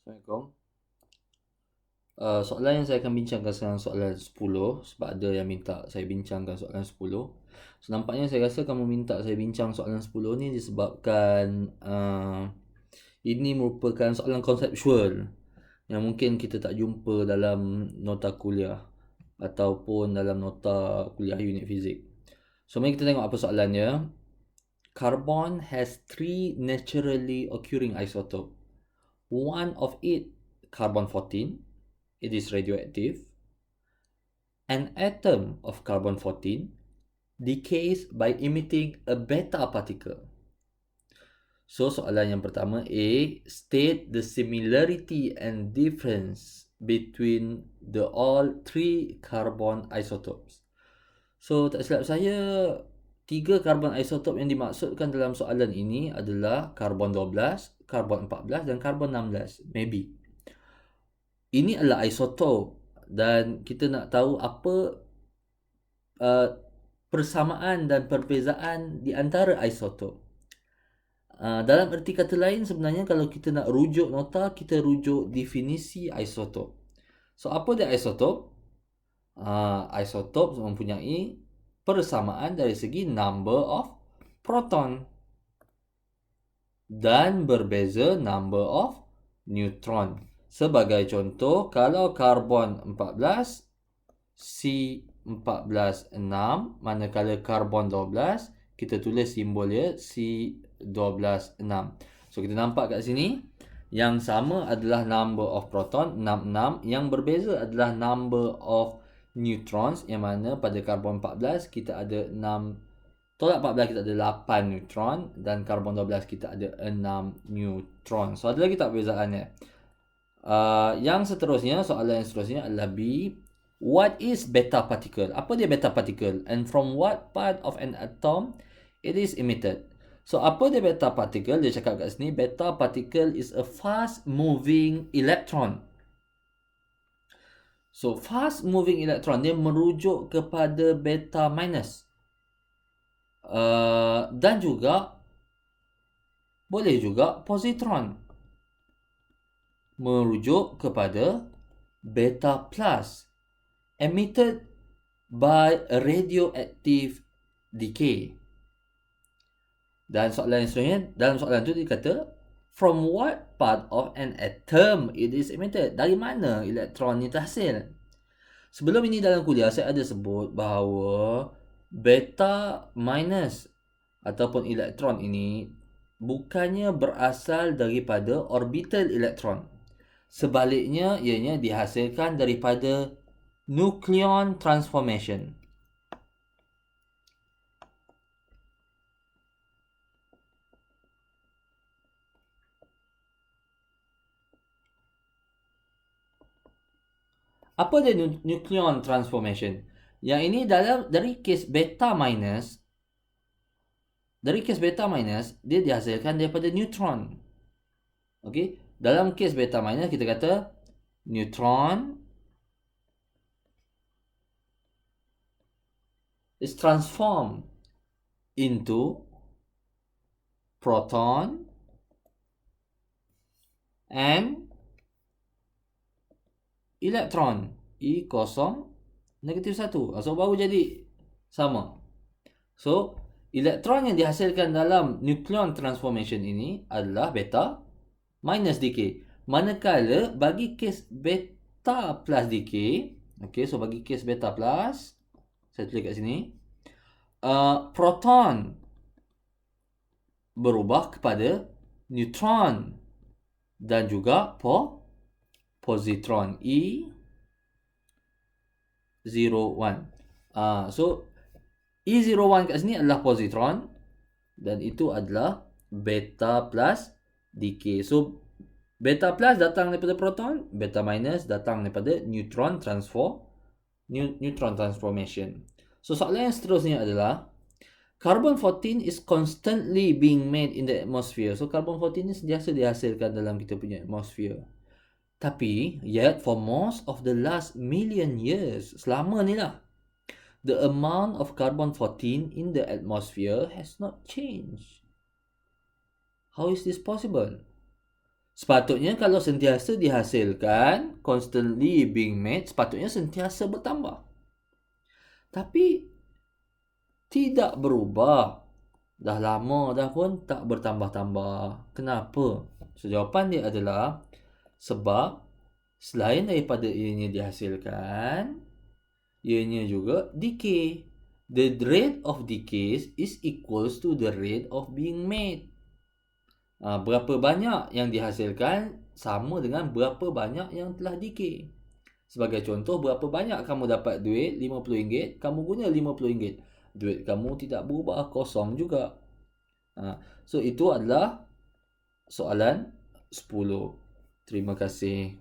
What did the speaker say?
Assalamualaikum. Soalan yang saya akan bincangkan sekarang soalan 10 sebab ada yang minta saya bincangkan soalan 10. So, nampaknya saya rasa kamu minta saya bincang soalan 10 ni disebabkan ini merupakan soalan konseptual yang mungkin kita tak jumpa dalam nota kuliah ataupun dalam nota kuliah unit fizik. So, mari kita tengok apa soalannya. Carbon has 3 naturally occurring isotope. One of it, carbon 14, it is radioactive. An atom of carbon 14 decays by emitting a beta particle. So soalan yang pertama A, state the similarity and difference between the all three carbon isotopes. So tak silap saya, 3 carbon isotop yang dimaksudkan dalam soalan ini adalah carbon 12, carbon 14 dan carbon 16. Maybe. Ini adalah isotop dan kita nak tahu apa persamaan dan perbezaan di antara isotop. Dalam erti kata lain, sebenarnya kalau kita nak rujuk nota, kita rujuk definisi isotop. So apa dia isotop? Isotop mempunyai persamaan dari segi number of proton dan berbeza number of neutron. Sebagai contoh, kalau karbon 14 C14 6, manakala karbon 12 kita tulis simbol dia C12 6. So kita nampak kat sini yang sama adalah number of proton 66, yang berbeza adalah number of neutrons, yang mana pada karbon 14 kita ada 6 tolak 14 kita ada 8 neutron dan karbon 12 kita ada 6 neutron. So ada lagi tak perbezaannya? Yang seterusnya, soalan yang seterusnya adalah B. What is beta particle? Apa dia beta particle? And from what part of an atom it is emitted? So apa dia beta particle? Dia cakap kat sini, beta particle is a fast moving electron. So fast moving electron dia merujuk kepada beta minus. Dan juga boleh juga positron merujuk kepada beta plus emitted by a radioactive decay. Dan soalan yang seterusnya, dalam soalan itu dia kata, from what part of an atom it is emitted? Dari mana elektron ni terhasil? Sebelum ini dalam kuliah saya ada sebut bahawa beta minus ataupun elektron ini bukannya berasal daripada orbital elektron. Sebaliknya, ianya dihasilkan daripada nucleon transformation. Apa dia nucleon transformation? Yang ini dari kes beta minus, dia dihasilkan daripada neutron. Okey, dalam kes beta minus kita kata neutron is transformed into proton and elektron E kosong negatif 1. So baru jadi sama. So elektron yang dihasilkan dalam nucleon transformation ini adalah beta minus decay. Manakala bagi kes beta plus decay, okay, so bagi kes beta plus, saya tulis kat sini, proton berubah kepada neutron dan juga positron E01. So E01 kat sini adalah positron dan itu adalah beta plus decay. So beta plus datang daripada proton, beta minus datang daripada neutron transformation. So soalan yang seterusnya adalah, carbon 14 is constantly being made in the atmosphere. So carbon 14 ni sentiasa dihasilkan dalam kita punya atmosphere. Tapi yet for most of the last million years, selama ni lah, the amount of carbon 14 in the atmosphere has not changed. How is this possible? Sepatutnya kalau sentiasa dihasilkan, constantly being made, sepatutnya sentiasa bertambah. Tapi tidak berubah. Dah lama dah pun tak bertambah-tambah. Kenapa? So, jawapan dia adalah sebab selain daripada ianya dihasilkan, ianya juga decay. The rate of decay is equals to the rate of being made. Berapa banyak yang dihasilkan sama dengan berapa banyak yang telah decay. Sebagai contoh, berapa banyak kamu dapat duit RM50, kamu guna RM50. Duit kamu tidak berubah, kosong juga. So itu adalah soalan 10. Terima kasih.